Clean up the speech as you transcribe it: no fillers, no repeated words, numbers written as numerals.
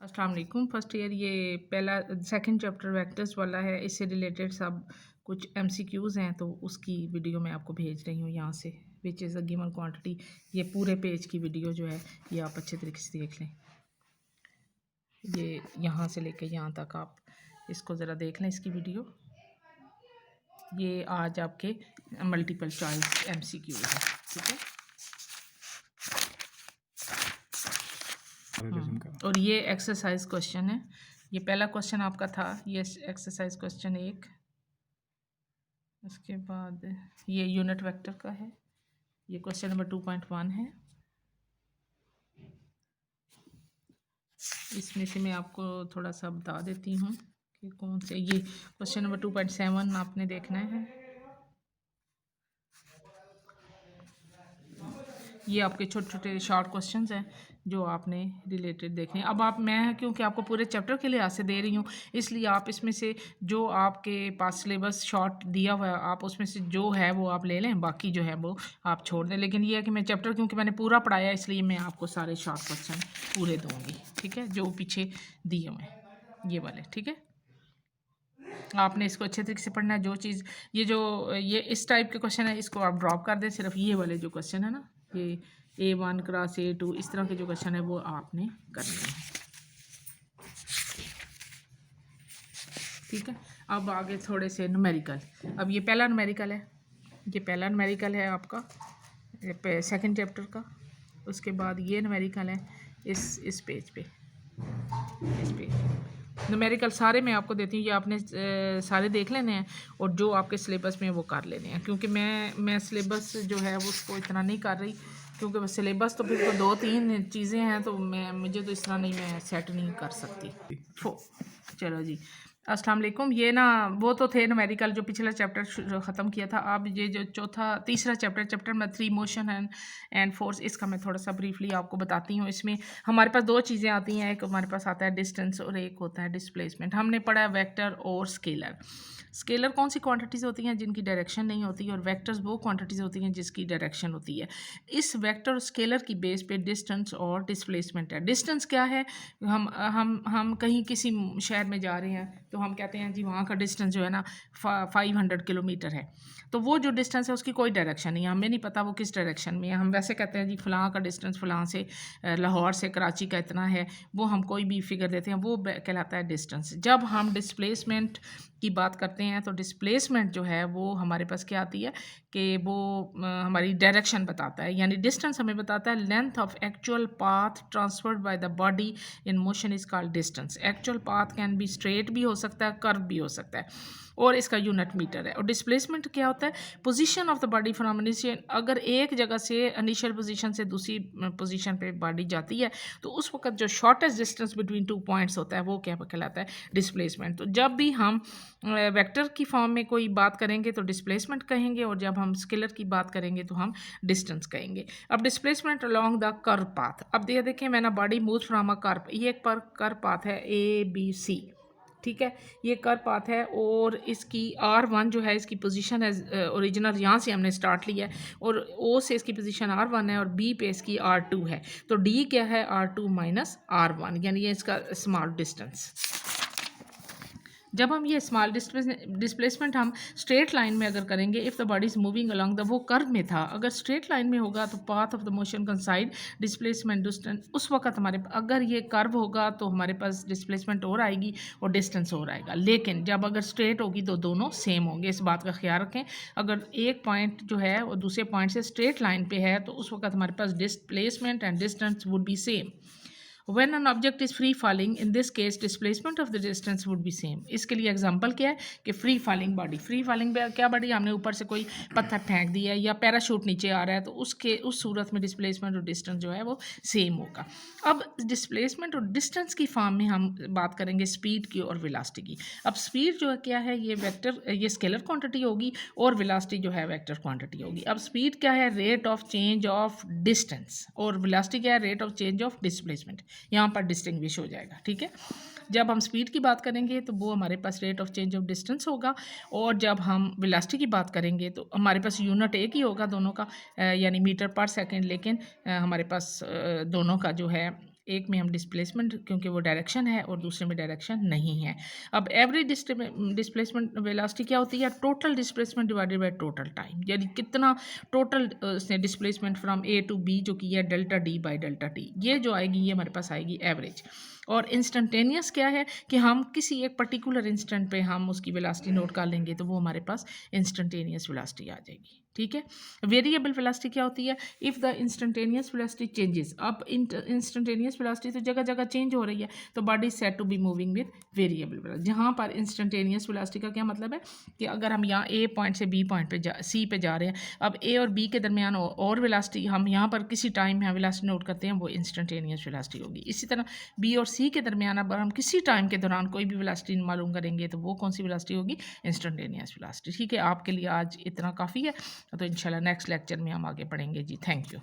अस्सलाम वालेकुम। First year ये पहला सेकंड चैप्टर वेक्टर्स वाला है। इससे रिलेटेड सब कुछ एमसीक्यूज़ हैं, तो उसकी वीडियो मैं आपको भेज रही हूँ यहाँ से, which is a given quantity. ये पूरे पेज की वीडियो जो है ये आप अच्छे तरीके से देख लें। ये यहाँ से लेके यहाँ तक आप इसको ज़रा देख लें, इसकी वीडियो। ये आज आपके मल्टीपल चॉइस एमसीक्यूज़ है, ठीक है। और ये एक्सरसाइज क्वेश्चन है। ये पहला क्वेश्चन आपका था, ये एक्सरसाइज क्वेश्चन 1। उसके बाद ये यूनिट वेक्टर का है, ये क्वेश्चन नंबर 2.1 है। इसमें से मैं आपको थोड़ा सा बता देती हूँ कि कौन से। ये क्वेश्चन नंबर 2.7 आपने देखना है। ये आपके छोटे छोटे शॉर्ट क्वेश्चंस हैं जो आपने रिलेटेड देखने। अब आप, मैं क्योंकि आपको पूरे चैप्टर के लिए आज से दे रही हूँ, इसलिए आप इसमें से जो आपके पास सिलेबस शॉर्ट दिया हुआ है आप उसमें से जो है वो आप ले लें, बाकी जो है वो आप छोड़ दें। लेकिन ये है कि मैं चैप्टर क्योंकि मैंने पूरा पढ़ाया, इसलिए मैं आपको सारे शॉर्ट क्वेश्चन पूरे दूँगी, ठीक है, जो पीछे दिए हुए हैं ये वाले, ठीक है। आपने इसको अच्छे तरीके से पढ़ना है। जो चीज़ ये इस टाइप के क्वेश्चन है, इसको आप ड्रॉप कर दें। सिर्फ ये वाले जो क्वेश्चन है ना, ये A1 क्रॉस A2 इस तरह के जो क्वेश्चन है वो आपने करने हैं, ठीक है। अब आगे थोड़े से न्यूमेरिकल। अब ये पहला न्यूमेरिकल है, ये पहला न्यूमेरिकल है आपका सेकंड चैप्टर का। उसके बाद ये न्यूमेरिकल है इस पेज पे, इस पेज न्यूमेरिकल सारे मैं आपको देती हूँ। ये आपने सारे देख लेने हैं और जो आपके सिलेबस में वो कर लेने हैं, क्योंकि मैं सिलेबस जो है वो उसको इतना नहीं कर रही, क्योंकि सिलेबस तो फिर तो 2-3 चीज़ें हैं, तो मुझे तो इस तरह नहीं, मैं सेट नहीं कर सकती। चलो जी, अस्सलाम वालेकुम। ये ना वो तो थे न्यूमेरिकल जो पिछला चैप्टर ख़त्म किया था। अब ये जो तीसरा chapter number 3 motion and force, इसका मैं थोड़ा सा ब्रीफली आपको बताती हूँ। इसमें हमारे पास दो चीज़ें आती हैं, एक हमारे पास आता है डिस्टेंस और एक होता है डिस्प्लेसमेंट। हमने पढ़ा है वेक्टर और स्केलर। स्केलर कौन सी क्वांटिटीज़ होती हैं जिनकी डायरेक्शन नहीं होती, और वेक्टर्स वो क्वांटिटीज़ होती हैं जिसकी डायरेक्शन होती है। इस वेक्टर और स्केलर की बेस पे डिस्टेंस और डिस्प्लेसमेंट है। डिस्टेंस क्या है, हम कहीं किसी शहर में जा रहे हैं तो हम कहते हैं जी वहाँ का डिस्टेंस जो है ना 500 किलोमीटर है। तो वो जो डिस्टेंस है उसकी कोई डायरेक्शन नहीं है, हमें नहीं पता वो किस डायरेक्शन में है। हम वैसे कहते हैं जी फ़लाँ का डिस्टेंस फ़लाँ से लाहौर से कराची का इतना है, वो हम कोई भी फिगर देते हैं, वो कहलाता है डिस्टेंस। जब हम डिस्प्लेसमेंट की बात करते हैं तो डिस्प्लेसमेंट जो है वो हमारे पास क्या आती है कि वो हमारी डायरेक्शन बताता है, यानी डिस्टेंस हमें बताता है length of actual path transferred by the body in motion is called distance. Actual path can be straight भी हो सकता है, कर्व भी हो सकता है, और इसका यूनिट मीटर है। और डिस्प्लेसमेंट क्या होता है, position of the body from initial, अगर एक जगह से इनिशियल पोजीशन से दूसरी पोजीशन पे बॉडी जाती है तो उस वक्त जो शॉर्टेस्ट डिस्टेंस बिटवीन 2 पॉइंट्स होता है वो क्या कहलाता है, डिस्प्लेसमेंट। तो जब भी हम वेक्टर की फॉर्म में कोई बात करेंगे तो डिस्प्लेसमेंट कहेंगे, और जब हम स्केलर की बात करेंगे तो हम डिस्टेंस कहेंगे। अब displacement along the curve path. अब देखिए मैंने body move from a curve, ये एक पर कर्व पाथ है ABC, ठीक है, ये कर्व पाथ है, और इसकी R1 जो है इसकी पोजीशन है ओरिजिनल, यहाँ से हमने स्टार्ट लिया है, और O से इसकी पोजीशन R1 है, और B पे इसकी R2 है। तो D क्या है, R2 माइनस R1, यानी ये इसका स्मॉल डिस्टेंस। जब हम ये स्मॉल डिस्प्लेसमेंट हम स्ट्रेट लाइन में अगर करेंगे, if the body is moving along the, वो कर्व में था, अगर स्ट्रेट लाइन में होगा तो path of the motion कंसाइड displacement distance, उस वक्त हमारे, अगर ये कर्व होगा तो हमारे पास डिस्प्लेसमेंट और आएगी और डिस्टेंस और आएगा। लेकिन जब अगर स्ट्रेट होगी तो दोनों सेम होंगे, इस बात का ख्याल रखें। अगर एक पॉइंट जो है वो दूसरे पॉइंट से स्ट्रेट लाइन पे है तो उस वक्त हमारे पास displacement and distance would be same. When an object is free falling, in this case displacement of the distance would be same। इसके लिए एग्जांपल क्या है कि free falling body, free falling क्या बॉडी, हमने ऊपर से कोई पत्थर फेंक दिया है या पैराशूट नीचे आ रहा है, तो उस सूरत में डिस्प्लेसमेंट और डिस्टेंस जो है वो सेम होगा। अब डिस्प्लेसमेंट और डिस्टेंस की फॉर्म में हम बात करेंगे स्पीड की और वेलोसिटी की। अब स्पीड जो है क्या है, ये स्केलर क्वांटिटी होगी, और वेलोसिटी जो है वेक्टर क्वांटिटी होगी। अब स्पीड क्या है, rate of change of distance, और वेलोसिटी क्या है, rate of change of displacement. यहाँ पर डिस्टिंग्विश हो जाएगा, ठीक है। जब हम स्पीड की बात करेंगे तो वो हमारे पास rate of change of distance होगा, और जब हम वेलोसिटी की बात करेंगे तो हमारे पास यूनिट एक ही होगा दोनों का, यानी मीटर पर सेकंड, लेकिन हमारे पास दोनों का जो है एक में हम डिस्प्लेसमेंट, क्योंकि वो डायरेक्शन है और दूसरे में डायरेक्शन नहीं है। अब एवरेज डिस्प्लेसमेंट वेलोसिटी क्या होती है? Total displacement divided by total time, यानी कितना टोटल उसने displacement from A to B जो की है delta D by delta T, ये जो आएगी ये हमारे पास आएगी एवरेज। और इंस्टेंटेनियस क्या है कि हम किसी एक पर्टिकुलर इंस्टेंट पे हम उसकी वेलोसिटी नोट कर लेंगे तो वो हमारे पास इंस्टेंटेनियस वेलोसिटी आ जाएगी। ठीक है। वेरिएबल वेलोसिटी क्या होती है? If the instantaneous velocity changes. अब इंस्टेंटेनियस वेलोसिटी तो जगह जगह चेंज हो रही है, तो body said to be moving with variable velocity. जहाँ पर इंस्टेंटेनियस वेलोसिटी का क्या मतलब है कि अगर हम यहाँ ए पॉइंट से बी पॉइंट पे सी पे जा रहे हैं, अब ए और बी के दरमियान और वेलोसिटी हम यहाँ पर किसी टाइम में वेलोसिटी नोट करते हैं, वो इंस्टेंटेनियस वेलोसिटी होगी। इसी तरह बी और सी के दरमियान अब हम किसी टाइम के दौरान कोई भी वेलोसिटी मालूम करेंगे तो वो कौन सी वेलोसिटी होगी? Instantaneous velocity. ठीक है, आपके लिए आज इतना काफ़ी है, तो इंशाल्लाह नेक्स्ट लेक्चर में हम आगे पढ़ेंगे जी। Thank you.